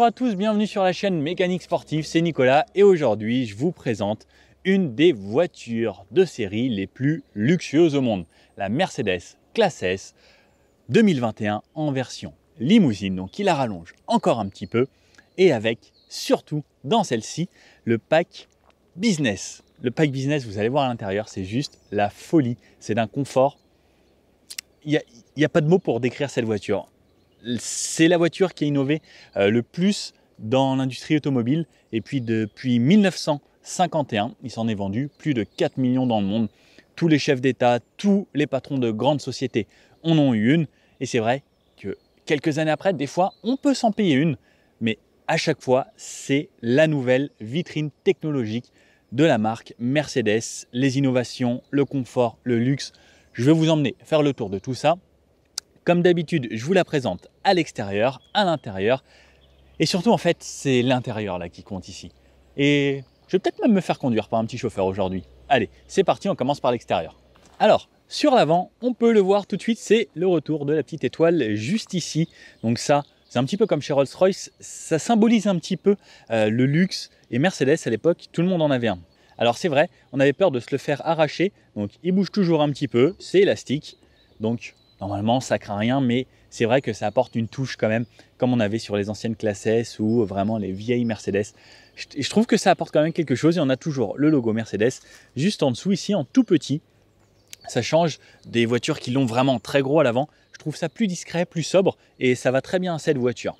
Bonjour à tous, bienvenue sur la chaîne Mécanique Sportive, c'est Nicolas et aujourd'hui je vous présente une des voitures de série les plus luxueuses au monde, la Mercedes Classe S 2021 en version limousine, donc qui la rallonge encore un petit peu et avec surtout dans celle-ci le pack business. Le pack business, vous allez voir à l'intérieur, c'est juste la folie, c'est d'un confort. Il n'y a pas de mots pour décrire cette voiture. C'est la voiture qui a innové le plus dans l'industrie automobile. Et puis depuis 1951, il s'en est vendu plus de 4 millions dans le monde. Tous les chefs d'État, tous les patrons de grandes sociétés en ont eu une. Et c'est vrai que quelques années après, des fois, on peut s'en payer une. Mais à chaque fois, c'est la nouvelle vitrine technologique de la marque Mercedes. Les innovations, le confort, le luxe. Je vais vous emmener faire le tour de tout ça. Comme d'habitude, je vous la présente à l'extérieur, à l'intérieur. Et surtout, en fait, c'est l'intérieur là qui compte ici. Et je vais peut-être même me faire conduire par un petit chauffeur aujourd'hui. Allez, c'est parti, on commence par l'extérieur. Alors, sur l'avant, on peut le voir tout de suite, c'est le retour de la petite étoile juste ici. Donc ça, c'est un petit peu comme chez Rolls-Royce, ça symbolise un petit peu le luxe. Et Mercedes, à l'époque, tout le monde en avait un. Alors c'est vrai, on avait peur de se le faire arracher. Donc il bouge toujours un petit peu, c'est élastique. Donc normalement, ça craint rien, mais c'est vrai que ça apporte une touche quand même, comme on avait sur les anciennes Classe S ou vraiment les vieilles Mercedes. Je trouve que ça apporte quand même quelque chose et on a toujours le logo Mercedes juste en dessous ici en tout petit. Ça change des voitures qui l'ont vraiment très gros à l'avant. Je trouve ça plus discret, plus sobre et ça va très bien à cette voiture.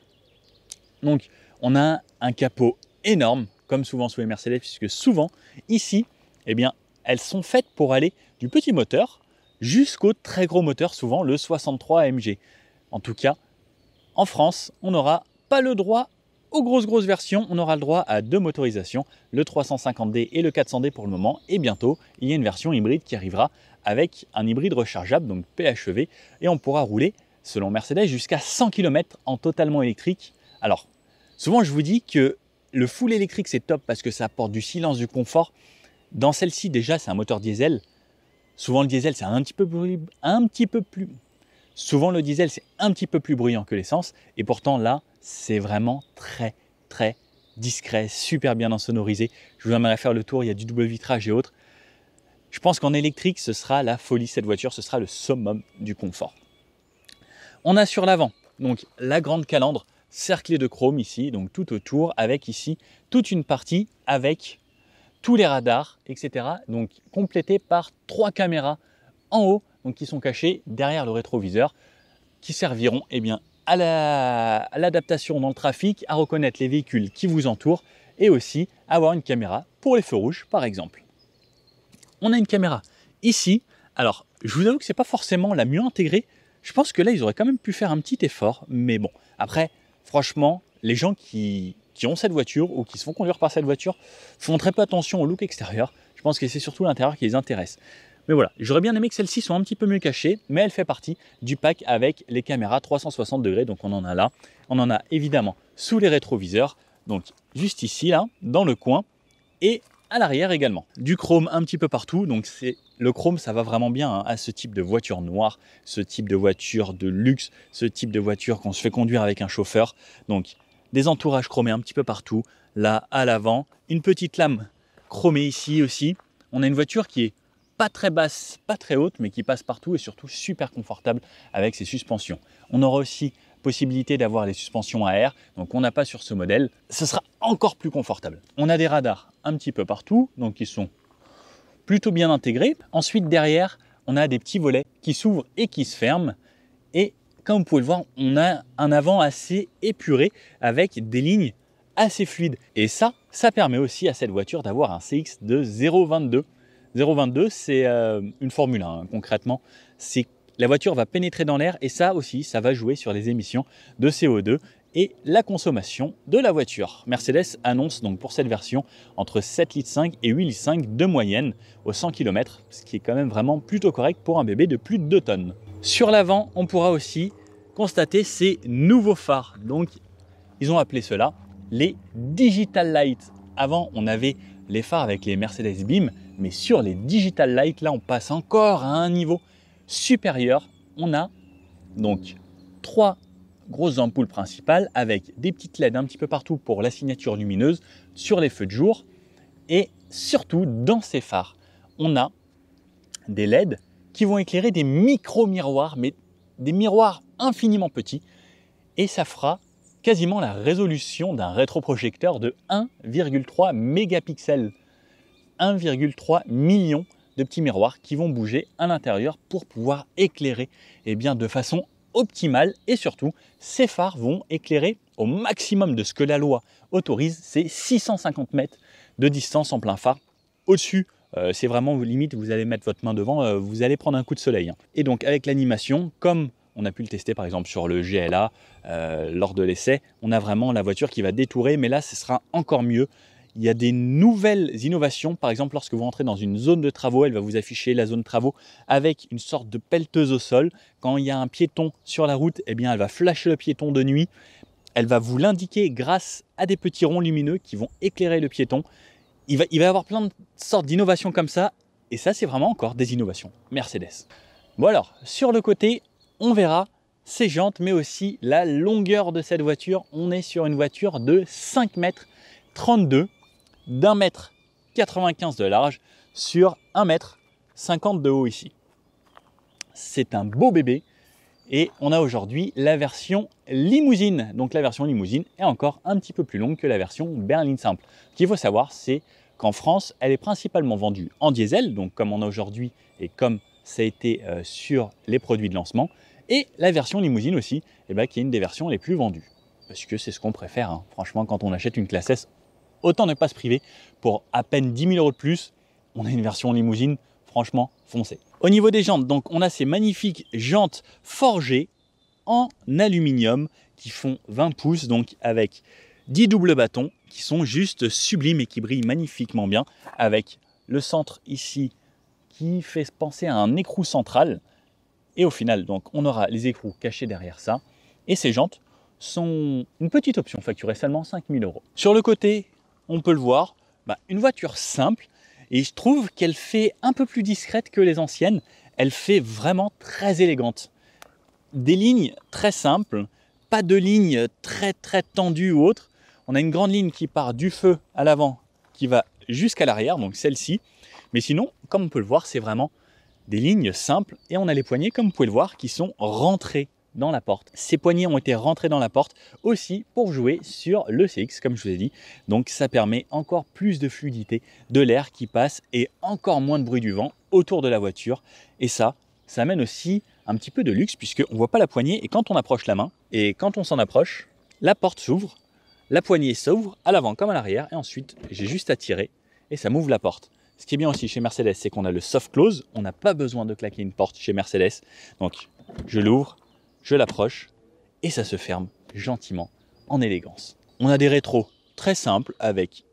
Donc, on a un capot énorme, comme souvent sous les Mercedes, puisque souvent, ici, eh bien, elles sont faites pour aller du petit moteur jusqu'au très gros moteur, souvent le 63 AMG. En tout cas, en France, on n'aura pas le droit aux grosses versions, on aura le droit à deux motorisations, le 350D et le 400D pour le moment, et bientôt, il y a une version hybride qui arrivera avec un hybride rechargeable, donc PHEV, et on pourra rouler, selon Mercedes, jusqu'à 100 km en totalement électrique. Alors, souvent je vous dis que le full électrique c'est top parce que ça apporte du silence, du confort. Dans celle-ci déjà c'est un moteur diesel. Souvent le diesel c'est Souvent le diesel c'est un petit peu plus bruyant que l'essence et pourtant là c'est vraiment très discret, super bien insonorisé. Je vous aimerais faire le tour, il y a du double vitrage et autres. Je pense qu'en électrique ce sera la folie cette voiture, ce sera le summum du confort. On a sur l'avant donc la grande calandre cerclée de chrome ici, donc tout autour avec ici toute une partie avec tous les radars, etc. Donc complété par 3 caméras en haut, donc qui sont cachées derrière le rétroviseur, qui serviront eh bien, à l'adaptation dans le trafic, à reconnaître les véhicules qui vous entourent et aussi avoir une caméra pour les feux rouges par exemple. On a une caméra ici. Alors, je vous avoue que ce n'est pas forcément la mieux intégrée. Je pense que là, ils auraient quand même pu faire un petit effort. Mais bon, après, franchement, les gens qui ont cette voiture ou qui se font conduire par cette voiture font très peu attention au look extérieur. Je pense que c'est surtout l'intérieur qui les intéresse. Mais voilà, j'aurais bien aimé que celle-ci soit un petit peu mieux cachée, mais elle fait partie du pack avec les caméras 360 degrés. Donc on en a là. On en a évidemment sous les rétroviseurs. Donc juste ici, là, dans le coin. Et à l'arrière également. Du chrome un petit peu partout. Donc le chrome, ça va vraiment bien à ce type de voiture noire, ce type de voiture de luxe, ce type de voiture qu'on se fait conduire avec un chauffeur. Donc des entourages chromés un petit peu partout. Là, à l'avant, une petite lame chromée ici aussi. On a une voiture qui est pas très basse, pas très haute, mais qui passe partout et surtout super confortable avec ses suspensions. On aura aussi possibilité d'avoir les suspensions à air, donc on n'a pas sur ce modèle. Ce sera encore plus confortable. On a des radars un petit peu partout, donc qui sont plutôt bien intégrés. Ensuite, derrière, on a des petits volets qui s'ouvrent et qui se ferment. Et comme vous pouvez le voir, on a un avant assez épuré avec des lignes assez fluides. Et ça permet aussi à cette voiture d'avoir un CX de 0,22. 0,22, c'est une Formule 1, hein, concrètement. C'est la voiture va pénétrer dans l'air et ça aussi, ça va jouer sur les émissions de CO2 et la consommation de la voiture. Mercedes annonce donc pour cette version entre 7,5 litres et 8,5 litres de moyenne au 100 km, ce qui est quand même vraiment plutôt correct pour un bébé de plus de 2 tonnes. Sur l'avant, on pourra aussi constater ces nouveaux phares. Donc, ils ont appelé cela les Digital Light. Avant, on avait les phares avec les Mercedes Beam, mais sur les Digital Light, là, on passe encore à un niveau supérieur. On a donc 3 grosses ampoules principales avec des petites LED un petit peu partout pour la signature lumineuse sur les feux de jour. Et surtout, dans ces phares, on a des LED qui vont éclairer des micro-miroirs, mais des miroirs infiniment petits. Et ça fera quasiment la résolution d'un rétroprojecteur de 1,3 mégapixels. 1,3 million de petits miroirs qui vont bouger à l'intérieur pour pouvoir éclairer de façon optimale. Et surtout, ces phares vont éclairer au maximum de ce que la loi autorise, c'est 650 mètres de distance en plein phare. Au-dessus, c'est vraiment limite, vous allez mettre votre main devant, vous allez prendre un coup de soleil. Et donc avec l'animation, comme on a pu le tester par exemple sur le GLA lors de l'essai, on a vraiment la voiture qui va détourer, mais là ce sera encore mieux. Il y a des nouvelles innovations, par exemple lorsque vous rentrez dans une zone de travaux, elle va vous afficher la zone de travaux avec une sorte de pelleteuse au sol. Quand il y a un piéton sur la route, elle va flasher le piéton de nuit. Elle va vous l'indiquer grâce à des petits ronds lumineux qui vont éclairer le piéton. Il va y avoir plein de sortes d'innovations comme ça, et ça c'est vraiment encore des innovations Mercedes. Bon alors, sur le côté, on verra ces jantes, mais aussi la longueur de cette voiture. On est sur une voiture de 5,32 m, d'1,95 m de large sur 1,50 m de haut ici. C'est un beau bébé et on a aujourd'hui la version limousine. Donc la version limousine est encore un petit peu plus longue que la version berline simple. Ce qu'il faut savoir, c'est qu'en France, elle est principalement vendue en diesel, donc comme on a aujourd'hui et comme ça a été sur les produits de lancement. Et la version limousine aussi, qui est une des versions les plus vendues. Parce que c'est ce qu'on préfère, hein. Franchement, quand on achète une classe S, autant ne pas se priver. Pour à peine 10 000 € de plus, on a une version limousine, franchement, foncez. Au niveau des jantes, donc on a ces magnifiques jantes forgées en aluminium qui font 20 pouces, donc avec 10 doubles bâtons qui sont juste sublimes et qui brillent magnifiquement bien, avec le centre ici qui fait penser à un écrou central. Et au final, donc, on aura les écrous cachés derrière ça. Et ces jantes sont une petite option, facturée seulement 5 000 €. Sur le côté, on peut le voir, une voiture simple. Et je trouve qu'elle fait un peu plus discrète que les anciennes. Elle fait vraiment très élégante. Des lignes très simples, pas de lignes très tendues ou autres. On a une grande ligne qui part du feu à l'avant, qui va jusqu'à l'arrière, donc celle-ci. Mais sinon, comme on peut le voir, c'est vraiment des lignes simples et on a les poignées, comme vous pouvez le voir, qui sont rentrées dans la porte. Ces poignées ont été rentrées dans la porte aussi pour jouer sur le CX, comme je vous ai dit. Donc ça permet encore plus de fluidité de l'air qui passe et encore moins de bruit du vent autour de la voiture. Et ça amène aussi un petit peu de luxe puisqu'on ne voit pas la poignée et quand on approche la main et quand on s'en approche, la porte s'ouvre, la poignée s'ouvre à l'avant comme à l'arrière et ensuite j'ai juste à tirer et ça m'ouvre la porte. Ce qui est bien aussi chez Mercedes, c'est qu'on a le soft close. On n'a pas besoin de claquer une porte chez Mercedes. Donc, je l'ouvre, je l'approche et ça se ferme gentiment, en élégance. On a des rétros très simples avec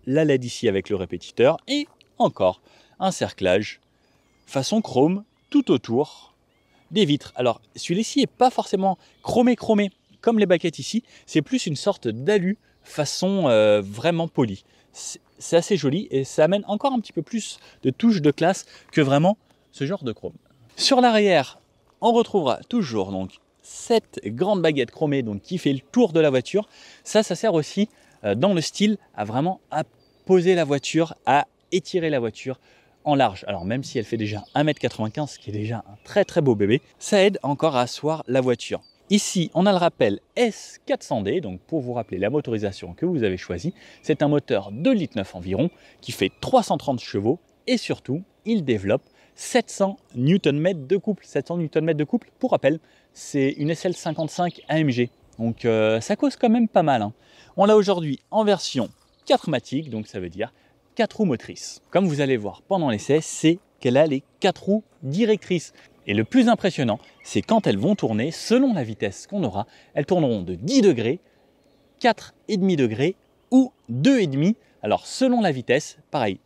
la LED ici avec le répétiteur et encore un cerclage façon chrome tout autour des vitres. Alors, celui-ci n'est pas forcément chromé comme les baquettes ici. C'est plus une sorte d'alu façon vraiment polie. C'est assez joli et ça amène encore un petit peu plus de touches de classe que vraiment ce genre de chrome. Sur l'arrière, on retrouvera toujours donc cette grande baguette chromée donc, qui fait le tour de la voiture. Ça sert aussi dans le style à vraiment à poser la voiture, à étirer la voiture en large. Alors même si elle fait déjà 1,95 m, ce qui est déjà un très beau bébé, ça aide encore à asseoir la voiture. Ici, on a le rappel S400D, donc pour vous rappeler la motorisation que vous avez choisie. C'est un moteur 2,9 litres environ qui fait 330 chevaux et surtout, il développe 700 Nm de couple. 700 Nm de couple, pour rappel, c'est une SL55 AMG. Donc ça cause quand même pas mal. Hein. On l'a aujourd'hui en version 4matic, donc ça veut dire 4 roues motrices. Comme vous allez voir pendant l'essai, c'est qu'elle a les 4 roues directrices. Et le plus impressionnant, c'est quand elles vont tourner, selon la vitesse qu'on aura, elles tourneront de 10 degrés, 4,5 degrés ou 2,5. Alors selon la vitesse, pareil,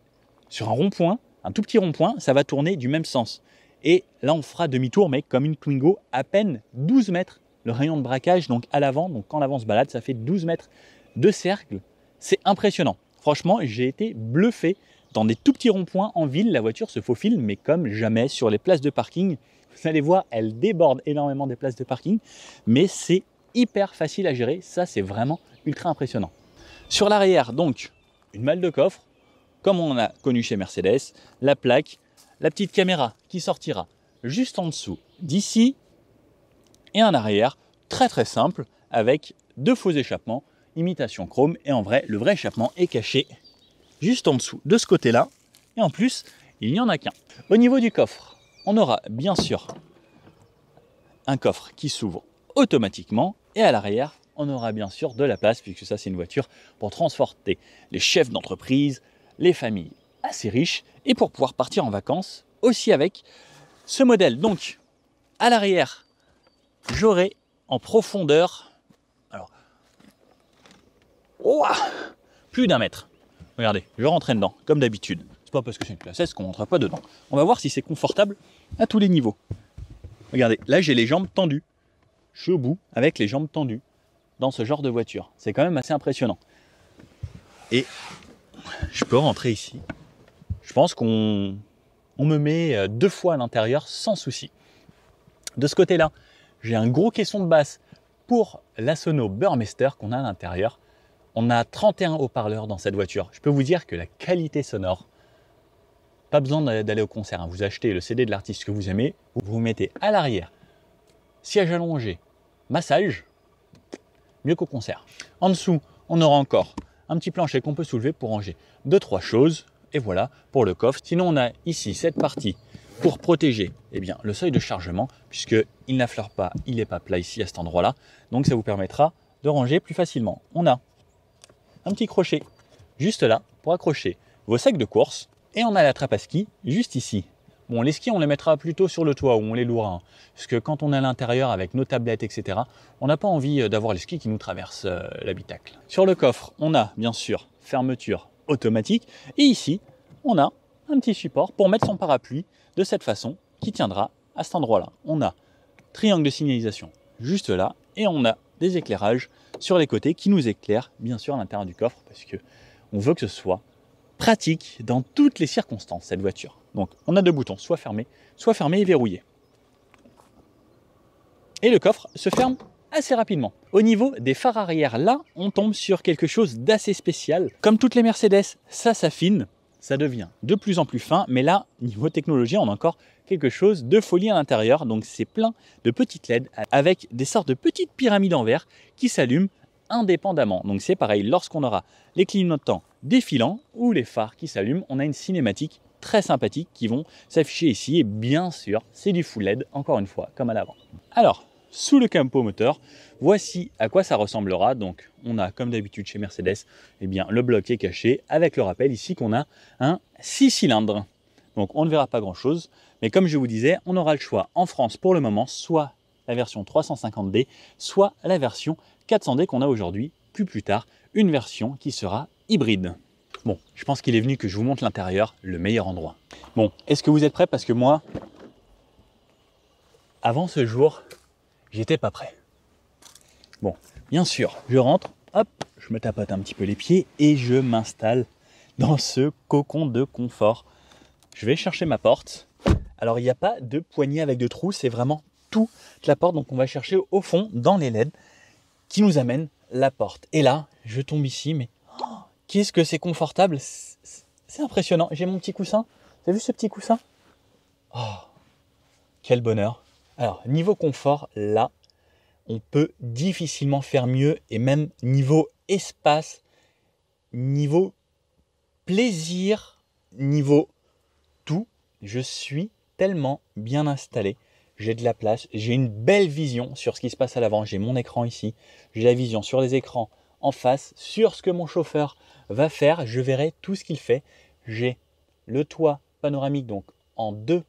sur un rond-point, un tout petit rond-point, ça va tourner du même sens. Et là, on fera demi-tour, mais comme une Twingo, à peine 12 mètres. Le rayon de braquage, donc à l'avant, donc quand l'avant se balade, ça fait 12 mètres de cercle. C'est impressionnant. Franchement, j'ai été bluffé. Dans des tout petits ronds-points en ville, la voiture se faufile, mais comme jamais sur les places de parking. Vous allez voir, elle déborde énormément des places de parking, mais c'est hyper facile à gérer. Ça, c'est vraiment ultra impressionnant. Sur l'arrière, donc, une malle de coffre, comme on a connu chez Mercedes, la plaque, la petite caméra qui sortira juste en dessous d'ici, et un arrière très très simple avec 2 faux échappements, imitation chrome, et en vrai, le vrai échappement est caché juste en dessous de ce côté-là, et en plus, il n'y en a qu'un. Au niveau du coffre, on aura bien sûr un coffre qui s'ouvre automatiquement, et à l'arrière, on aura bien sûr de la place, puisque ça c'est une voiture pour transporter les chefs d'entreprise, les familles assez riches, et pour pouvoir partir en vacances aussi avec ce modèle. Donc, à l'arrière, j'aurai en profondeur, alors, plus d'1 mètre. Regardez, je vais rentrer dedans, comme d'habitude. C'est pas parce que c'est une classe S qu'on ne rentre pas dedans. On va voir si c'est confortable à tous les niveaux. Regardez, là j'ai les jambes tendues. Je suis au bout avec les jambes tendues dans ce genre de voiture. C'est quand même assez impressionnant. Et je peux rentrer ici. Je pense qu'on me met 2 fois à l'intérieur sans souci. De ce côté-là, j'ai un gros caisson de basse pour la sono Burmester qu'on a à l'intérieur. On a 31 haut-parleurs dans cette voiture. Je peux vous dire que la qualité sonore, pas besoin d'aller au concert, hein. Vous achetez le CD de l'artiste que vous aimez, vous vous mettez à l'arrière, siège allongé, massage, mieux qu'au concert. En dessous, on aura encore un petit plancher qu'on peut soulever pour ranger 2-3 choses. Et voilà pour le coffre. Sinon, on a ici cette partie pour protéger le seuil de chargement, puisqu'il n'affleure pas, il n'est pas plat ici à cet endroit-là. Donc ça vous permettra de ranger plus facilement. On a un petit crochet juste là pour accrocher vos sacs de course. Et on a la trappe à ski juste ici. Bon, les skis, on les mettra plutôt sur le toit où on les louera. Hein, parce que quand on est à l'intérieur avec nos tablettes, etc., on n'a pas envie d'avoir les skis qui nous traversent l'habitacle. Sur le coffre, on a bien sûr fermeture automatique. Et ici, on a un petit support pour mettre son parapluie de cette façon qui tiendra à cet endroit-là. On a triangle de signalisation juste là. Et on a des éclairages sur les côtés qui nous éclairent bien sûr à l'intérieur du coffre parce qu'on veut que ce soit pratique dans toutes les circonstances, cette voiture. Donc, on a 2 boutons, soit fermé et verrouillé. Et le coffre se ferme assez rapidement. Au niveau des phares arrière, là, on tombe sur quelque chose d'assez spécial. Comme toutes les Mercedes, ça s'affine, ça devient de plus en plus fin, mais là, niveau technologie, on a encore quelque chose de folie à l'intérieur. Donc, c'est plein de petites LED avec des sortes de petites pyramides en verre qui s'allument indépendamment. Donc c'est pareil, lorsqu'on aura les clignotants défilants ou les phares qui s'allument, on a une cinématique très sympathique qui vont s'afficher ici. Et bien sûr, c'est du full LED, encore une fois, comme à l'avant. Alors, sous le capot moteur, voici à quoi ça ressemblera. Donc on a, comme d'habitude chez Mercedes, le bloc qui est caché avec le rappel ici qu'on a un 6 cylindres. Donc on ne verra pas grand-chose, mais comme je vous disais, on aura le choix en France pour le moment, soit la version 350D, soit la version 400D qu'on a aujourd'hui, puis plus tard, une version qui sera hybride. Bon, je pense qu'il est venu que je vous montre l'intérieur, le meilleur endroit. Bon, est-ce que vous êtes prêts? Parce que moi, avant ce jour, j'étais pas prêt. Bon, bien sûr, je rentre, hop, je me tapote un petit peu les pieds et je m'installe dans ce cocon de confort. Je vais chercher ma porte. Alors, il n'y a pas de poignée avec de trous, c'est vraiment toute la porte. Donc, on va chercher au fond, dans les LED, qui nous amène la porte. Et là, je tombe ici, mais qu'est-ce que c'est confortable, c'est impressionnant. J'ai mon petit coussin. Vous avez vu ce petit coussin? Oh, quel bonheur. Alors, niveau confort, là, on peut difficilement faire mieux. Et même niveau espace, niveau plaisir, niveau tout, je suis tellement bien installé. J'ai de la place, j'ai une belle vision sur ce qui se passe à l'avant. J'ai mon écran ici, j'ai la vision sur les écrans en face, sur ce que mon chauffeur va faire. Je verrai tout ce qu'il fait. J'ai le toit panoramique donc en deux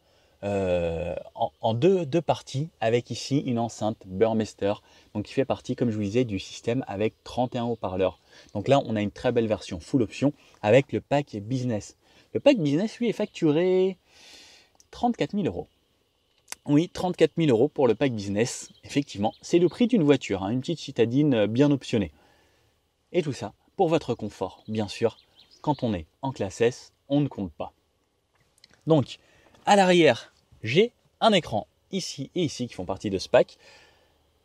parties, avec ici une enceinte Burmester, donc qui fait partie, comme je vous disais, du système avec 31 haut-parleurs. Donc là, on a une très belle version full option avec le pack business. Le pack business, lui, est facturé 34 000 €. Oui, 34 000 € pour le pack business. Effectivement, c'est le prix d'une voiture, hein, une petite citadine bien optionnée. Et tout ça pour votre confort. Bien sûr, quand on est en classe S, on ne compte pas. Donc, à l'arrière, j'ai un écran ici et ici qui font partie de ce pack,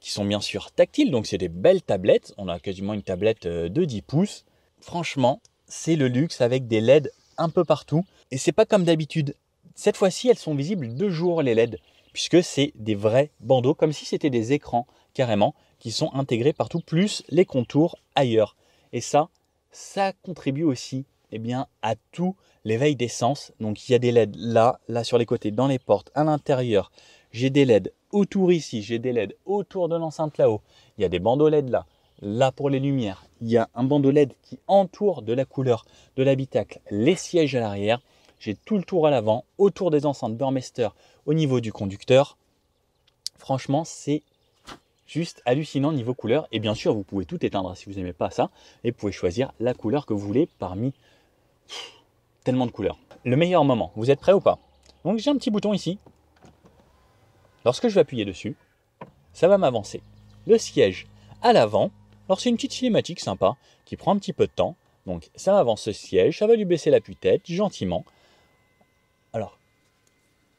qui sont bien sûr tactiles, donc c'est des belles tablettes. On a quasiment une tablette de 10 pouces. Franchement, c'est le luxe avec des LED un peu partout. Et c'est pas comme d'habitude. Cette fois-ci, elles sont visibles 2 jours les LED, puisque c'est des vrais bandeaux, comme si c'était des écrans carrément, qui sont intégrés partout, plus les contours ailleurs. Et ça contribue aussi à tout l'éveil des sens. Donc il y a des LED là sur les côtés, dans les portes, à l'intérieur. J'ai des LED autour ici, j'ai des LED autour de l'enceinte là-haut. Il y a des bandeaux LED là pour les lumières. Il y a un bandeau LED qui entoure de la couleur de l'habitacle les sièges à l'arrière. J'ai tout le tour à l'avant, autour des enceintes Burmester, au niveau du conducteur. Franchement, c'est juste hallucinant niveau couleur. Et bien sûr, vous pouvez tout éteindre si vous n'aimez pas ça. Et vous pouvez choisir la couleur que vous voulez parmi tellement de couleurs. Le meilleur moment, vous êtes prêts ou pas? Donc j'ai un petit bouton ici. Lorsque je vais appuyer dessus, ça va m'avancer le siège à l'avant. Alors c'est une petite cinématique sympa qui prend un petit peu de temps. Donc ça m'avance ce siège, ça va lui baisser l'appui-tête gentiment. Alors,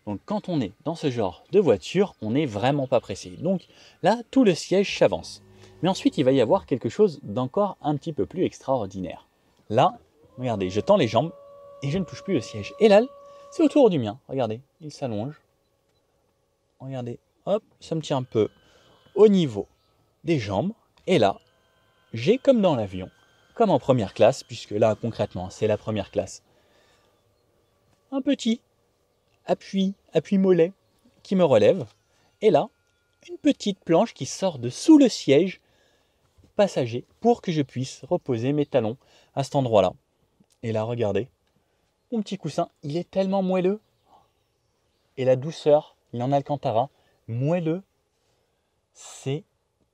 donc quand on est dans ce genre de voiture, on n'est vraiment pas pressé. Donc là, tout le siège s'avance. Mais ensuite, il va y avoir quelque chose d'encore un petit peu plus extraordinaire. Là, regardez, je tends les jambes et je ne touche plus le siège. Et là, c'est autour du mien. Regardez, il s'allonge. Regardez, hop, ça me tient un peu au niveau des jambes. Et là, j'ai comme dans l'avion, comme en première classe, puisque là, concrètement, c'est la première classe, un petit appui mollet qui me relève. Et là, une petite planche qui sort de sous le siège passager pour que je puisse reposer mes talons à cet endroit-là. Et là, regardez, mon petit coussin, il est tellement moelleux. Et la douceur, il en Alcantara, moelleux, c'est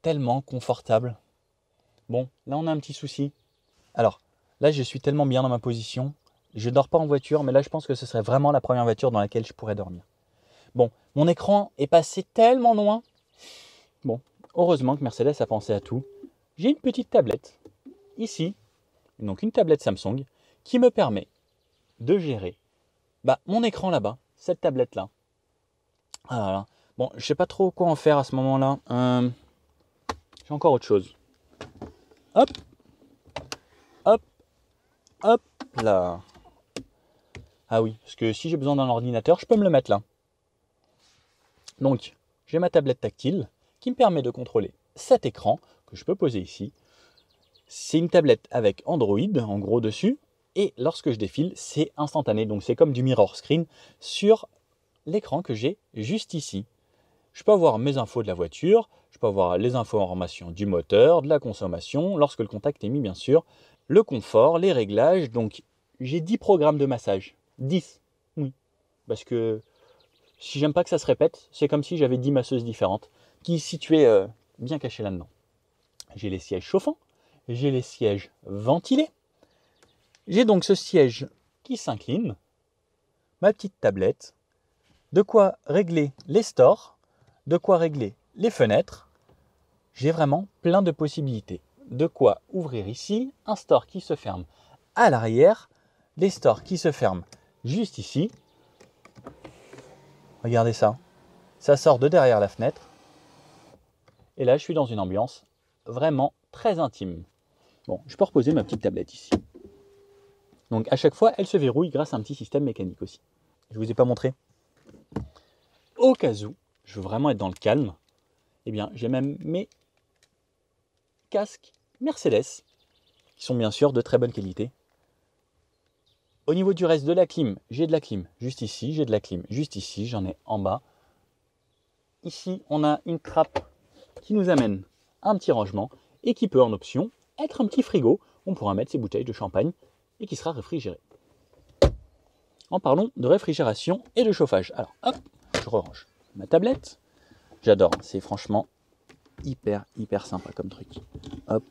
tellement confortable. Bon, là on a un petit souci. Alors, là je suis tellement bien dans ma position, je ne dors pas en voiture, mais là je pense que ce serait vraiment la première voiture dans laquelle je pourrais dormir. Bon, mon écran est passé tellement loin. Bon, heureusement que Mercedes a pensé à tout. J'ai une petite tablette, ici, donc une tablette Samsung, qui me permet de gérer mon écran là-bas, cette tablette-là. Ah là là. Bon, je sais pas trop quoi en faire à ce moment-là. J'ai encore autre chose. Hop, hop, hop, là. Ah oui, parce que si j'ai besoin d'un ordinateur, je peux me le mettre là. Donc, j'ai ma tablette tactile qui me permet de contrôler cet écran que je peux poser ici. C'est une tablette avec Android en gros dessus. Et lorsque je défile, c'est instantané. Donc c'est comme du mirror screen sur l'écran que j'ai juste ici. Je peux avoir mes infos de la voiture, je peux avoir les informations du moteur, de la consommation, lorsque le contact est mis bien sûr, le confort, les réglages. Donc j'ai 10 programmes de massage. 10, oui. Parce que si j'aime pas que ça se répète, c'est comme si j'avais 10 masseuses différentes qui situaient bien cachées là-dedans. J'ai les sièges chauffants, j'ai les sièges ventilés. J'ai donc ce siège qui s'incline, ma petite tablette, de quoi régler les stores, de quoi régler les fenêtres. J'ai vraiment plein de possibilités. De quoi ouvrir ici, un store qui se ferme à l'arrière, les stores qui se ferment juste ici. Regardez ça, ça sort de derrière la fenêtre. Et là, je suis dans une ambiance vraiment très intime. Bon, je peux reposer ma petite tablette ici. Donc à chaque fois, elle se verrouille grâce à un petit système mécanique aussi. Je ne vous ai pas montré. Au cas où, je veux vraiment être dans le calme, eh bien j'ai même mes casques Mercedes, qui sont bien sûr de très bonne qualité. Au niveau du reste de la clim, j'ai de la clim juste ici, j'ai de la clim juste ici, j'en ai en bas. Ici, on a une trappe qui nous amène à un petit rangement et qui peut en option être un petit frigo. On pourra mettre ses bouteilles de champagne et qui sera réfrigéré. En parlant de réfrigération et de chauffage. Alors hop, je range ma tablette. J'adore, c'est franchement hyper sympa comme truc. Hop.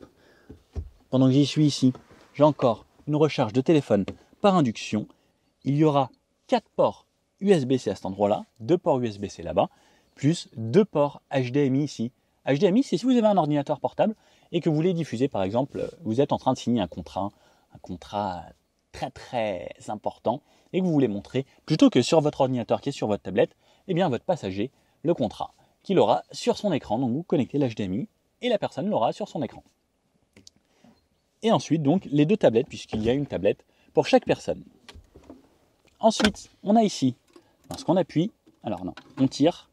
Pendant que j'y suis ici, j'ai encore une recharge de téléphone par induction. Il y aura 4 ports USB-C à cet endroit-là, 2 ports USB-C là-bas, plus 2 ports HDMI ici. HDMI, c'est si vous avez un ordinateur portable et que vous voulez diffuser, par exemple, vous êtes en train de signer un contrat très important et que vous voulez montrer, plutôt que sur votre ordinateur qui est sur votre tablette, eh bien à votre passager le contrat. qu'il aura sur son écran. Donc vous connectez l'HDMI et la personne l'aura sur son écran. Et ensuite, donc, les deux tablettes, puisqu'il y a une tablette pour chaque personne. Ensuite, on a ici, lorsqu'on appuie, alors non, on tire,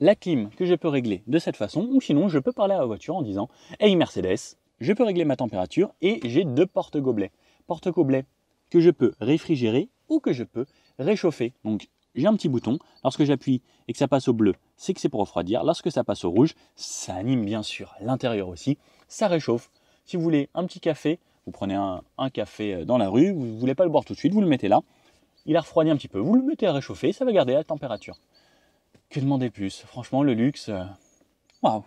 la clim que je peux régler de cette façon, ou sinon, je peux parler à la voiture en disant « Hey Mercedes, je peux régler ma température et j'ai deux porte-gobelets. Porte-gobelets que je peux réfrigérer ou que je peux réchauffer. » Donc, j'ai un petit bouton. Lorsque j'appuie et que ça passe au bleu, c'est que c'est pour refroidir. Lorsque ça passe au rouge, ça anime bien sûr l'intérieur aussi. Ça réchauffe. Si vous voulez un petit café, vous prenez un café dans la rue, vous ne voulez pas le boire tout de suite, vous le mettez là. Il a refroidi un petit peu. Vous le mettez à réchauffer, ça va garder la température. Que demander plus? Franchement, le luxe, waouh!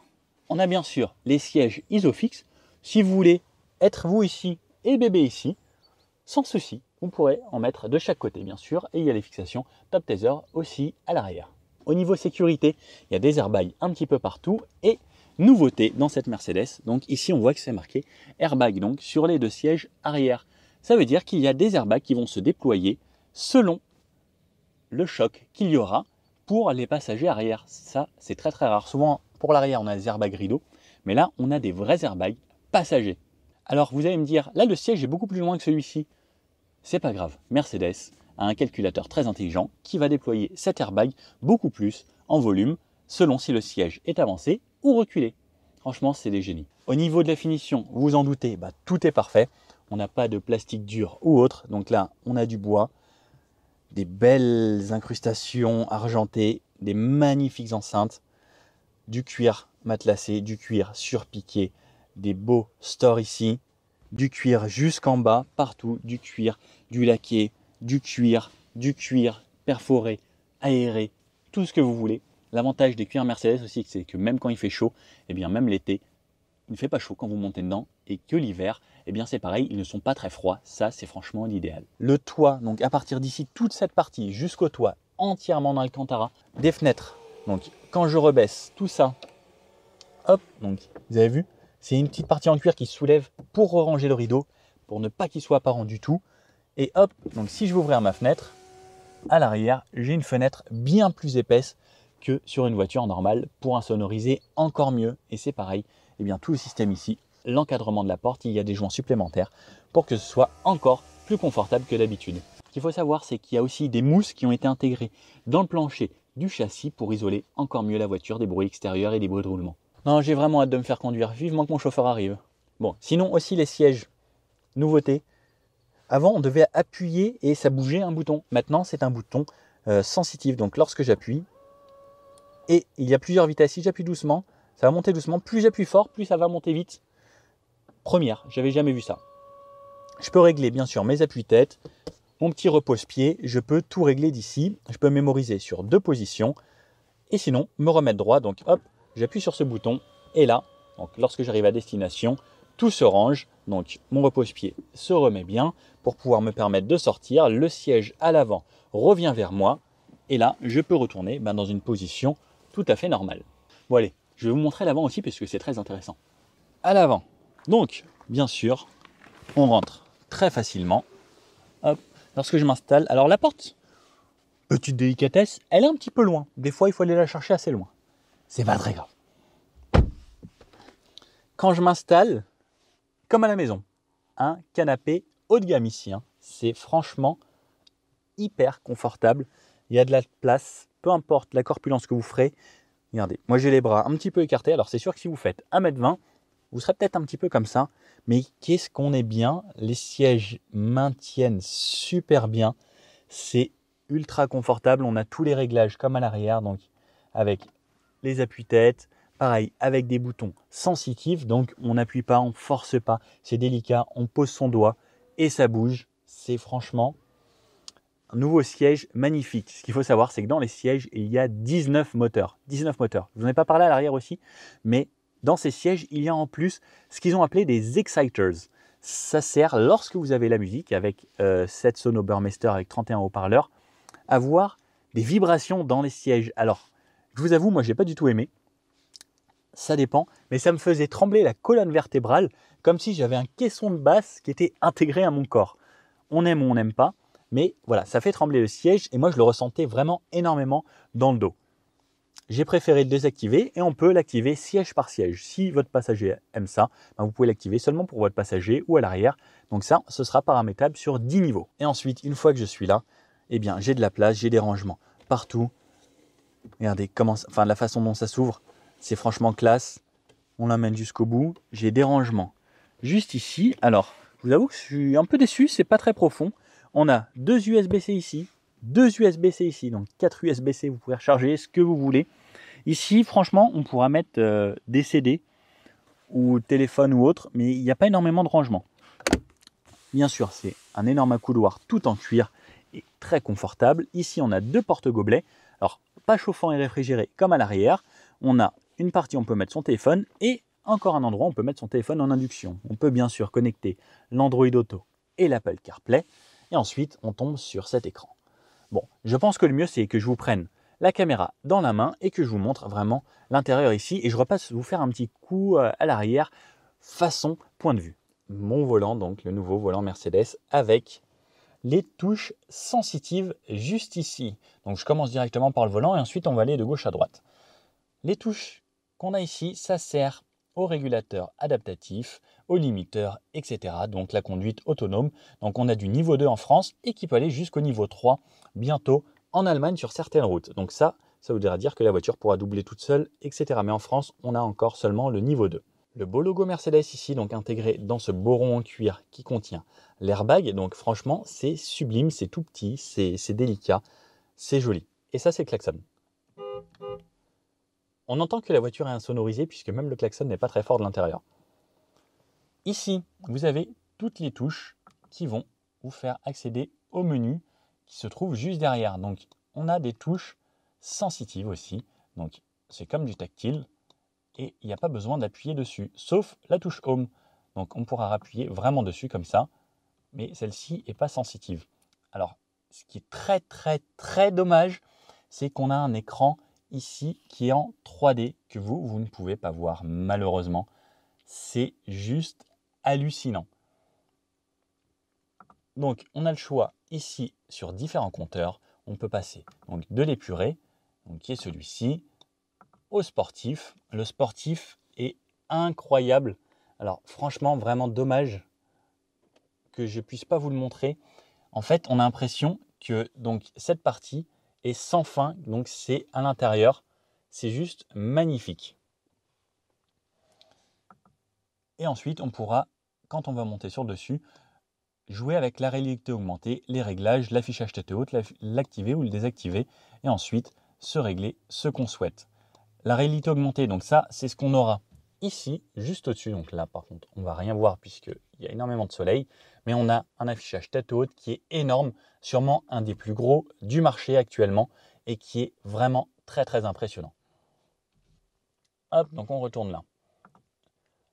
On a bien sûr les sièges Isofix. Si vous voulez être vous ici et bébé ici, sans souci, vous pourrez en mettre de chaque côté, bien sûr. Et il y a les fixations Top Tether aussi à l'arrière. Au niveau sécurité, il y a des airbags un petit peu partout. Et nouveauté dans cette Mercedes, donc ici on voit que c'est marqué airbag donc sur les deux sièges arrière. Ça veut dire qu'il y a des airbags qui vont se déployer selon le choc qu'il y aura pour les passagers arrière. Ça, c'est très très rare. Souvent, pour l'arrière, on a des airbags rideaux, mais là, on a des vrais airbags passagers. Alors, vous allez me dire, là, le siège est beaucoup plus loin que celui-ci. C'est pas grave. Mercedes a un calculateur très intelligent qui va déployer cet airbag beaucoup plus en volume, selon si le siège est avancé ou reculé. Franchement, c'est des génies. Au niveau de la finition, vous vous en doutez, tout est parfait. On n'a pas de plastique dur ou autre. Donc là, on a du bois, des belles incrustations argentées, des magnifiques enceintes, du cuir matelassé, du cuir surpiqué, des beaux stores ici, du cuir jusqu'en bas, partout, du cuir, du laqué, du cuir perforé, aéré, tout ce que vous voulez. L'avantage des cuirs Mercedes aussi, c'est que même quand il fait chaud, et bien même l'été, il ne fait pas chaud quand vous montez dedans, et que l'hiver, eh bien c'est pareil, ils ne sont pas très froids. Ça, c'est franchement l'idéal. Le toit, donc à partir d'ici, toute cette partie jusqu'au toit, entièrement dans Alcantara, des fenêtres. Donc quand je rebaisse tout ça, hop, donc vous avez vu, c'est une petite partie en cuir qui se soulève pour ranger le rideau, pour ne pas qu'il soit apparent du tout. Et hop, donc si je vais ouvrir ma fenêtre, à l'arrière, j'ai une fenêtre bien plus épaisse que sur une voiture normale pour insonoriser encore mieux. Et c'est pareil, eh bien tout le système ici, l'encadrement de la porte, il y a des joints supplémentaires pour que ce soit encore plus confortable que d'habitude. Ce qu'il faut savoir, c'est qu'il y a aussi des mousses qui ont été intégrées dans le plancher du châssis pour isoler encore mieux la voiture des bruits extérieurs et des bruits de roulement. Non, j'ai vraiment hâte de me faire conduire, vivement que mon chauffeur arrive. Bon, sinon aussi les sièges, nouveauté. Avant, on devait appuyer et ça bougeait un bouton. Maintenant, c'est un bouton sensitif. Donc lorsque j'appuie, et il y a plusieurs vitesses. Si j'appuie doucement, ça va monter doucement. Plus j'appuie fort, plus ça va monter vite. Première, j'avais jamais vu ça. Je peux régler bien sûr mes appuis-tête, mon petit repose-pied. Je peux tout régler d'ici. Je peux mémoriser sur 2 positions. Et sinon, me remettre droit. Donc hop, j'appuie sur ce bouton. Et là, donc, lorsque j'arrive à destination, tout se range. Donc mon repose-pied se remet bien pour pouvoir me permettre de sortir. Le siège à l'avant revient vers moi. Et là, je peux retourner dans une position tout à fait normale. Bon allez, je vais vous montrer l'avant aussi parce que c'est très intéressant. À l'avant, donc bien sûr, on rentre très facilement. Hop, lorsque je m'installe, alors la porte, petite délicatesse, elle est un petit peu loin. Des fois, il faut aller la chercher assez loin. C'est pas très grave. Quand je m'installe, comme à la maison, un canapé haut de gamme ici. C'est franchement hyper confortable. Il y a de la place, peu importe la corpulence que vous ferez. Regardez, moi j'ai les bras un petit peu écartés. Alors c'est sûr que si vous faites 1m20, vous serez peut-être un petit peu comme ça. Mais qu'est-ce qu'on est bien. Les sièges maintiennent super bien. C'est ultra confortable. On a tous les réglages comme à l'arrière. Donc avec les appuis-tête. Pareil, avec des boutons sensitifs. Donc on n'appuie pas, on ne force pas. C'est délicat. On pose son doigt et ça bouge. C'est franchement un nouveau siège magnifique. Ce qu'il faut savoir, c'est que dans les sièges, il y a 19 moteurs. 19 moteurs. Je vous en ai pas parlé à l'arrière aussi, mais dans ces sièges, il y a en plus ce qu'ils ont appelé des exciters. Ça sert, lorsque vous avez la musique, avec cette Sono Burmester avec 31 haut-parleurs, à avoir des vibrations dans les sièges. Alors, je vous avoue, moi, je n'ai pas du tout aimé. Ça dépend, mais ça me faisait trembler la colonne vertébrale, comme si j'avais un caisson de basse qui était intégré à mon corps. On aime ou on n'aime pas. Mais voilà, ça fait trembler le siège et moi je le ressentais vraiment énormément dans le dos. j'ai préféré le désactiver et on peut l'activer siège par siège. Si votre passager aime ça, ben vous pouvez l'activer seulement pour votre passager ou à l'arrière. Donc ça, ce sera paramétrable sur 10 niveaux. Et ensuite, une fois que je suis là, eh bien, j'ai de la place, j'ai des rangements partout. Regardez la façon dont ça s'ouvre, c'est franchement classe. On l'amène jusqu'au bout. J'ai des rangements juste ici. Alors, je vous avoue que je suis un peu déçu, c'est pas très profond. On a 2 USB-C ici, 2 USB-C ici, donc 4 USB-C, vous pouvez recharger ce que vous voulez. Ici, franchement, on pourra mettre des CD ou téléphone ou autre, mais il n'y a pas énormément de rangement. Bien sûr, c'est un énorme couloir tout en cuir et très confortable. Ici, on a 2 porte-gobelets. Alors, pas chauffant et réfrigéré comme à l'arrière. On a une partie où on peut mettre son téléphone et encore un endroit où on peut mettre son téléphone en induction. On peut bien sûr connecter l'Android Auto et l'Apple CarPlay. Et ensuite, on tombe sur cet écran. Bon, je pense que le mieux, c'est que je vous prenne la caméra dans la main et que je vous montre vraiment l'intérieur ici. Et je repasse vous faire un petit coup à l'arrière, façon point de vue. Mon volant, donc le nouveau volant Mercedes avec les touches sensitives juste ici. Donc je commence directement par le volant et ensuite on va aller de gauche à droite. Les touches qu'on a ici, ça sert au régulateur adaptatif, au limiteur, etc. Donc la conduite autonome. Donc on a du niveau 2 en France et qui peut aller jusqu'au niveau 3 bientôt en Allemagne sur certaines routes. Donc ça voudra dire que la voiture pourra doubler toute seule, etc. Mais en France, on a encore seulement le niveau 2. Le beau logo Mercedes ici, donc intégré dans ce beau rond en cuir qui contient l'airbag. Donc franchement, c'est sublime, c'est tout petit, c'est délicat, c'est joli. Et ça, c'est le klaxon. On entend que la voiture est insonorisée puisque même le klaxon n'est pas très fort de l'intérieur. Ici, vous avez toutes les touches qui vont vous faire accéder au menu qui se trouve juste derrière. Donc, on a des touches sensitives aussi. Donc, c'est comme du tactile et il n'y a pas besoin d'appuyer dessus, sauf la touche Home. Donc, on pourra appuyer vraiment dessus comme ça, mais celle-ci n'est pas sensitive. Alors, ce qui est très, très, très dommage, c'est qu'on a un écran ici qui est en 3D que vous ne pouvez pas voir malheureusement. C'est juste hallucinant. Donc on a le choix ici sur différents compteurs. On peut passer donc de l'épuré, qui est celui-ci, au sportif. Le sportif est incroyable. Alors franchement vraiment dommage que je ne puisse pas vous le montrer. En fait on a l'impression que donc cette partie est sans fin, donc c'est à l'intérieur, c'est juste magnifique. Et ensuite, on pourra, quand on va monter sur le dessus, jouer avec la réalité augmentée, les réglages, l'affichage tête haute, l'activer ou le désactiver, et ensuite se régler ce qu'on souhaite. La réalité augmentée, donc ça, c'est ce qu'on aura ici, juste au-dessus. Donc là, par contre, on ne va rien voir puisqu'il y a énormément de soleil, mais on a un affichage tête haute qui est énorme, sûrement un des plus gros du marché actuellement, et qui est vraiment très très impressionnant. Hop, donc on retourne là.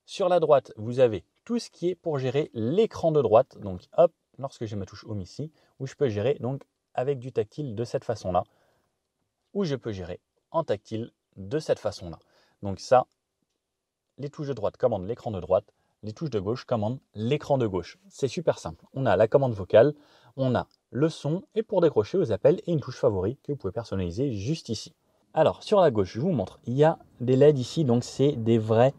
Sur la droite, vous avez tout ce qui est pour gérer l'écran de droite. Donc hop, lorsque j'ai ma touche Home ici, où je peux gérer donc avec du tactile de cette façon-là, ou je peux gérer en tactile de cette façon-là. Donc ça, les touches de droite commandent l'écran de droite, les touches de gauche commandent l'écran de gauche. C'est super simple. On a la commande vocale, on a le son et pour décrocher aux appels et une touche favori que vous pouvez personnaliser juste ici. Alors sur la gauche, je vous montre, il y a des LED ici, donc c'est des vrais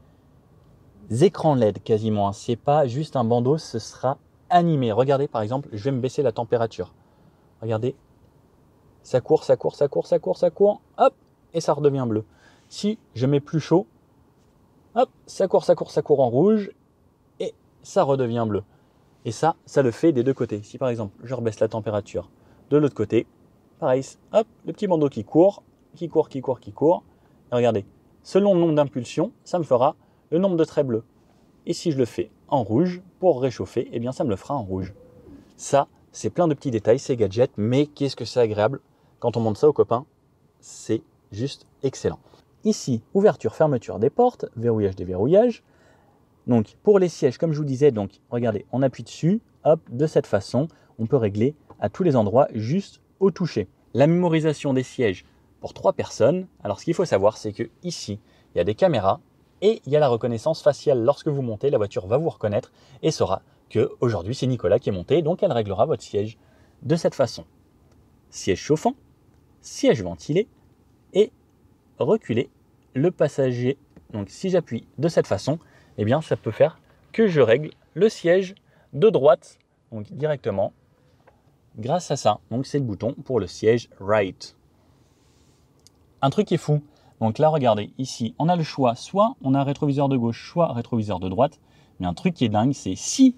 écrans LED quasiment. C'est pas juste un bandeau, ce sera animé. Regardez par exemple, je vais me baisser la température. Regardez, ça court, ça court, ça court, ça court, ça court, hop, et ça redevient bleu. Si je mets plus chaud, hop, ça court, ça court, ça court en rouge et ça redevient bleu. Et ça le fait des deux côtés. Si par exemple, je rebaisse la température de l'autre côté, pareil, hop, le petit bandeau qui court, qui court, qui court, qui court. Et regardez, selon le nombre d'impulsions, ça me fera le nombre de traits bleus. Et si je le fais en rouge pour réchauffer, eh bien ça me le fera en rouge. Ça, c'est plein de petits détails, c'est gadget, mais qu'est-ce que c'est agréable. Quand on montre ça aux copains, c'est juste excellent. Ici, ouverture, fermeture des portes, verrouillage, déverrouillage. Donc pour les sièges, comme je vous disais, donc regardez, on appuie dessus, hop, de cette façon, on peut régler à tous les endroits juste au toucher. La mémorisation des sièges pour 3 personnes. Alors ce qu'il faut savoir, c'est que ici, il y a des caméras et il y a la reconnaissance faciale. Lorsque vous montez, la voiture va vous reconnaître et saura que aujourd'hui c'est Nicolas qui est monté, donc elle réglera votre siège de cette façon. Siège chauffant, siège ventilé et reculer le passager. Donc si j'appuie de cette façon, eh bien ça peut faire que je règle le siège de droite, donc directement grâce à ça. Donc c'est le bouton pour le siège right. Un truc qui est fou, donc là regardez, ici on a le choix, soit on a un rétroviseur de gauche, soit un rétroviseur de droite. Mais un truc qui est dingue, c'est si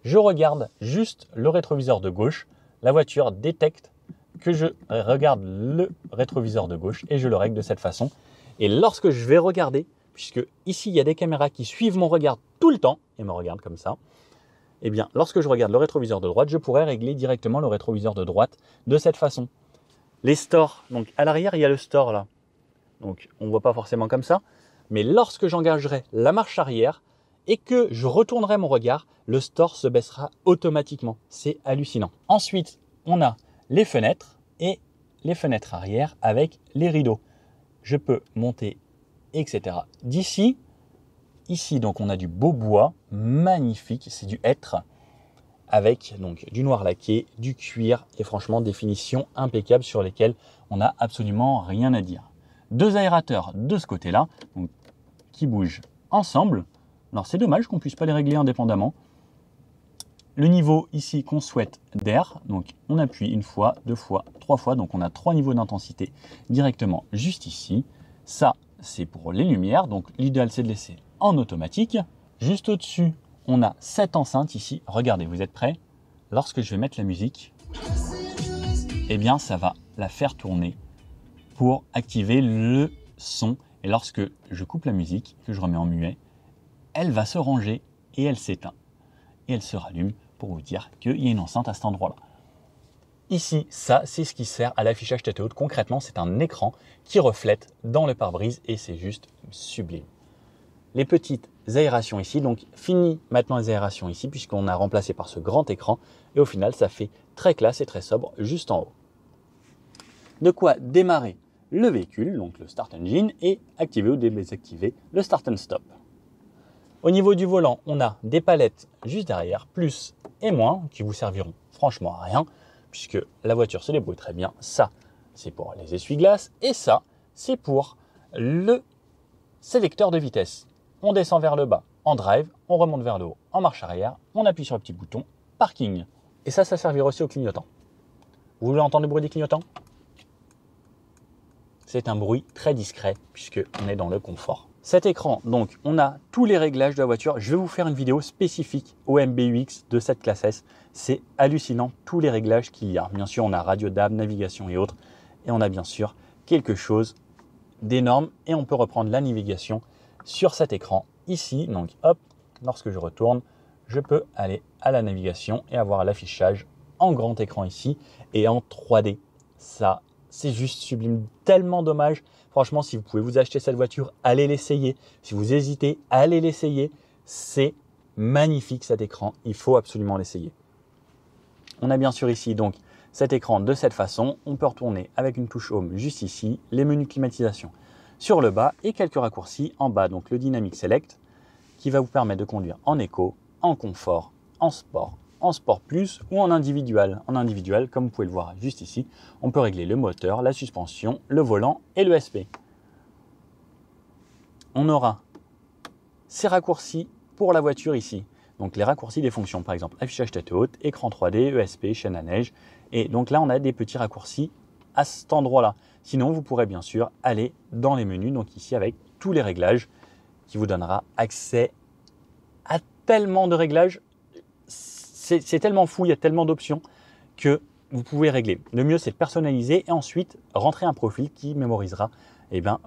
je regarde juste le rétroviseur de gauche, la voiture détecte que je regarde le rétroviseur de gauche et je le règle de cette façon. Et lorsque je vais regarder, puisque ici il y a des caméras qui suivent mon regard tout le temps et me regardent comme ça, eh bien lorsque je regarde le rétroviseur de droite, je pourrais régler directement le rétroviseur de droite de cette façon. Les stores, donc à l'arrière il y a le store là, donc on ne voit pas forcément comme ça, mais lorsque j'engagerai la marche arrière et que je retournerai mon regard, le store se baissera automatiquement. C'est hallucinant. Ensuite, on a les fenêtres et les fenêtres arrière avec les rideaux. Je peux monter, etc. D'ici, ici, donc on a du beau bois, magnifique, c'est du hêtre, avec donc du noir laqué, du cuir et franchement des finitions impeccables sur lesquelles on n'a absolument rien à dire. Deux aérateurs de ce côté-là, qui bougent ensemble. Alors c'est dommage qu'on ne puisse pas les régler indépendamment. Le niveau ici qu'on souhaite d'air, donc on appuie une fois, deux fois, trois fois, donc on a 3 niveaux d'intensité directement juste ici. Ça, c'est pour les lumières, donc l'idéal c'est de laisser en automatique. Juste au-dessus, on a cette enceinte ici. Regardez, vous êtes prêts? Lorsque je vais mettre la musique, eh bien ça va la faire tourner pour activer le son. Et lorsque je coupe la musique, que je remets en muet, elle va se ranger et elle s'éteint. Et elle se rallume pour vous dire qu'il y a une enceinte à cet endroit-là. Ici, ça, c'est ce qui sert à l'affichage tête haute. Concrètement, c'est un écran qui reflète dans le pare-brise et c'est juste sublime. Les petites aérations ici, donc fini maintenant les aérations ici puisqu'on a remplacé par ce grand écran et au final, ça fait très classe et très sobre juste en haut. De quoi démarrer le véhicule, donc le Start Engine, et activer ou désactiver le Start and Stop. Au niveau du volant, on a des palettes juste derrière, plus et moins, qui vous serviront franchement à rien, puisque la voiture se débrouille très bien. Ça, c'est pour les essuie-glaces, et ça, c'est pour le sélecteur de vitesse. On descend vers le bas en drive, on remonte vers le haut en marche arrière, on appuie sur le petit bouton parking. Et ça servira aussi au clignotant. Vous voulez entendre le bruit des clignotants? C'est un bruit très discret, puisqu'on est dans le confort. Cet écran, donc, on a tous les réglages de la voiture. Je vais vous faire une vidéo spécifique au MBUX de cette classe S. C'est hallucinant, tous les réglages qu'il y a. Bien sûr, on a radio DAB, navigation et autres. Et on a bien sûr quelque chose d'énorme. Et on peut reprendre la navigation sur cet écran ici. Donc, hop, lorsque je retourne, je peux aller à la navigation et avoir l'affichage en grand écran ici et en 3D. Ça, c'est juste sublime. Tellement dommage. Franchement, si vous pouvez vous acheter cette voiture, allez l'essayer. Si vous hésitez, allez l'essayer. C'est magnifique cet écran. Il faut absolument l'essayer. On a bien sûr ici donc cet écran de cette façon. On peut retourner avec une touche Home juste ici, les menus climatisation sur le bas et quelques raccourcis en bas. Donc le Dynamic Select qui va vous permettre de conduire en éco, en confort, en sport plus ou en individuel. En individuel, comme vous pouvez le voir juste ici, on peut régler le moteur, la suspension, le volant et le SP. On aura ces raccourcis pour la voiture ici. Donc les raccourcis des fonctions, par exemple affichage tête haute, écran 3D, ESP, chaîne à neige. Et donc là, on a des petits raccourcis à cet endroit-là. Sinon, vous pourrez bien sûr aller dans les menus, donc ici avec tous les réglages, qui vous donnera accès à tellement de réglages. C'est tellement fou, il y a tellement d'options que vous pouvez régler. Le mieux, c'est de personnaliser et ensuite rentrer un profil qui mémorisera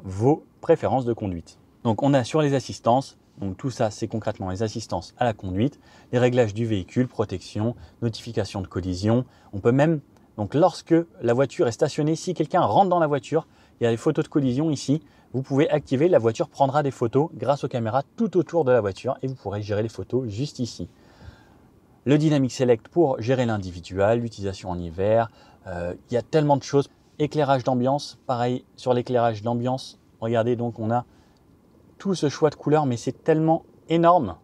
vos préférences de conduite. Donc, on a sur les assistances, donc tout ça, c'est concrètement les assistances à la conduite, les réglages du véhicule, protection, notification de collision. On peut même, donc lorsque la voiture est stationnée, si quelqu'un rentre dans la voiture, il y a les photos de collision ici. Vous pouvez activer, la voiture prendra des photos grâce aux caméras tout autour de la voiture et vous pourrez gérer les photos juste ici. Le Dynamic Select pour gérer l'individuel, l'utilisation en hiver. Il y a tellement de choses. Éclairage d'ambiance, pareil sur l'éclairage d'ambiance. Regardez, donc on a tout ce choix de couleurs, mais c'est tellement énorme.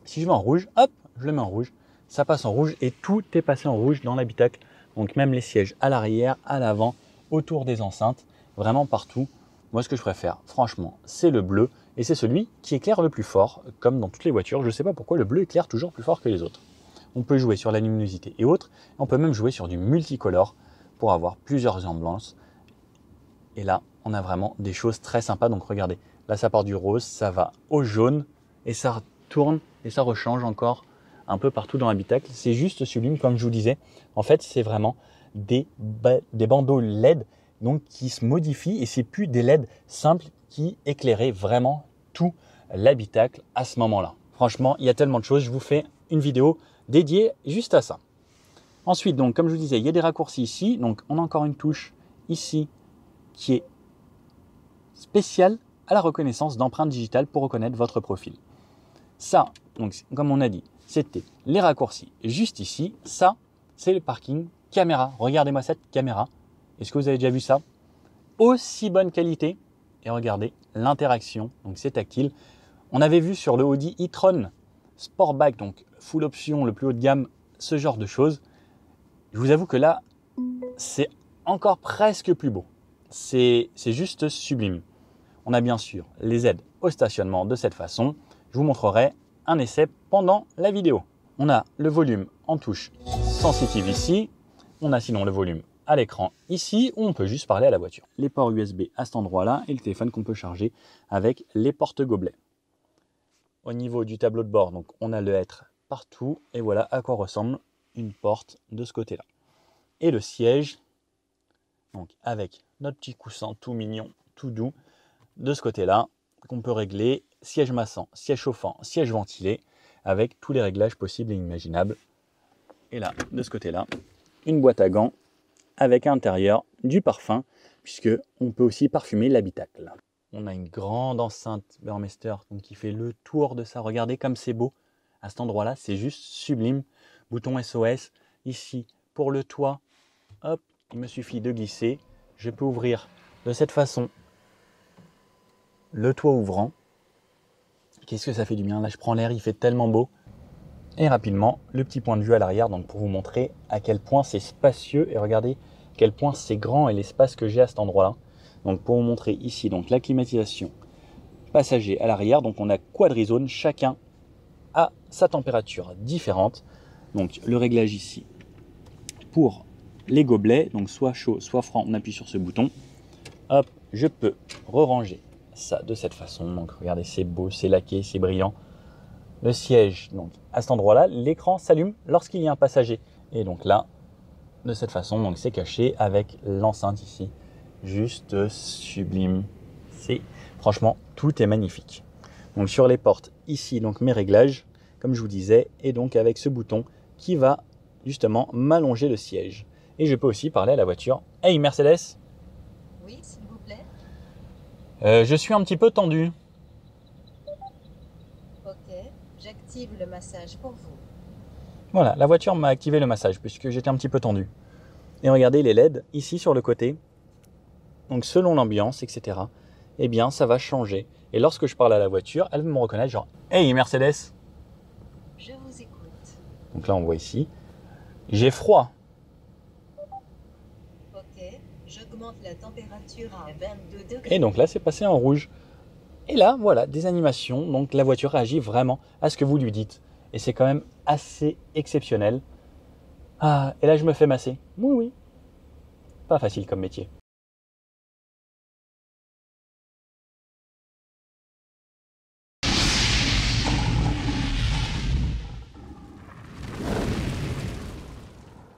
Si je vais en rouge, hop, je le mets en rouge. Ça passe en rouge et tout est passé en rouge dans l'habitacle. Donc même les sièges à l'arrière, à l'avant, autour des enceintes, vraiment partout. Moi, ce que je préfère, franchement, c'est le bleu. Et c'est celui qui éclaire le plus fort, comme dans toutes les voitures. Je ne sais pas pourquoi le bleu éclaire toujours plus fort que les autres. On peut jouer sur la luminosité et autres. On peut même jouer sur du multicolore pour avoir plusieurs ambiances. Et là, on a vraiment des choses très sympas. Donc regardez, là ça part du rose, ça va au jaune et ça tourne et ça rechange encore un peu partout dans l'habitacle. C'est juste sublime, comme je vous disais. En fait, c'est vraiment des bandeaux LED donc, qui se modifient et c'est plus des LED simples qui éclairaient vraiment tout l'habitacle à ce moment-là. Franchement, il y a tellement de choses. Je vous fais une vidéo dédiée juste à ça. Ensuite, donc, comme je vous disais, il y a des raccourcis ici. Donc, on a encore une touche ici qui est spéciale à la reconnaissance d'empreintes digitales pour reconnaître votre profil. Ça, donc, comme on a dit, c'était les raccourcis juste ici. Ça, c'est le parking caméra. Regardez-moi cette caméra. Est-ce que vous avez déjà vu ça? Aussi bonne qualité. Et regardez l'interaction. Donc, c'est tactile. On avait vu sur le Audi e-tron Sportback, donc full option, le plus haut de gamme, ce genre de choses. Je vous avoue que là, c'est encore presque plus beau. C'est juste sublime. On a bien sûr les aides au stationnement de cette façon. Je vous montrerai un essai pendant la vidéo. On a le volume en touche sensitive ici. On a sinon le volume à l'écran ici où on peut juste parler à la voiture. Les ports USB à cet endroit-là et le téléphone qu'on peut charger avec les porte-gobelets. Au niveau du tableau de bord, donc on a le hêtre partout et voilà à quoi ressemble une porte de ce côté-là. Et le siège, donc avec notre petit coussin tout mignon, tout doux, de ce côté-là, qu'on peut régler siège massant, siège chauffant, siège ventilé, avec tous les réglages possibles et imaginables. Et là, de ce côté-là, une boîte à gants avec à l'intérieur du parfum, puisque on peut aussi parfumer l'habitacle. On a une grande enceinte Burmester donc qui fait le tour de ça. Regardez comme c'est beau. À cet endroit-là, c'est juste sublime. Bouton SOS. Ici, pour le toit, hop, il me suffit de glisser. Je peux ouvrir de cette façon le toit ouvrant. Qu'est-ce que ça fait du bien. Là, je prends l'air, il fait tellement beau. Et rapidement, le petit point de vue à l'arrière, donc pour vous montrer à quel point c'est spacieux. Et regardez à quel point c'est grand et l'espace que j'ai à cet endroit-là. Donc pour vous montrer ici, donc la climatisation passager à l'arrière. Donc on a quadrizone, chacun a sa température différente. Donc le réglage ici pour les gobelets, donc soit chaud, soit froid, on appuie sur ce bouton. Hop, je peux re-ranger ça de cette façon. Donc regardez, c'est beau, c'est laqué, c'est brillant. Le siège, donc à cet endroit-là, l'écran s'allume lorsqu'il y a un passager. Et donc là, de cette façon, donc c'est caché avec l'enceinte ici. Juste sublime. C'est franchement, tout est magnifique. Donc sur les portes ici, donc mes réglages, comme je vous disais, et donc avec ce bouton qui va justement m'allonger le siège. Et je peux aussi parler à la voiture. Hey Mercedes. Oui, s'il vous plaît. Je suis un petit peu tendu. Ok, j'active le massage pour vous. Voilà, la voiture m'a activé le massage puisque j'étais un petit peu tendu. Et regardez les LED ici sur le côté. Donc selon l'ambiance, etc. Eh bien, ça va changer. Et lorsque je parle à la voiture, elle va me reconnaître genre « Hey Mercedes !» Je vous écoute. Donc là, on voit ici. J'ai froid. Ok, j'augmente la température à 22 degrés. Et donc là, c'est passé en rouge. Et là, voilà, des animations. Donc la voiture réagit vraiment à ce que vous lui dites. Et c'est quand même assez exceptionnel. Ah, et là, je me fais masser. Oui, oui. Pas facile comme métier.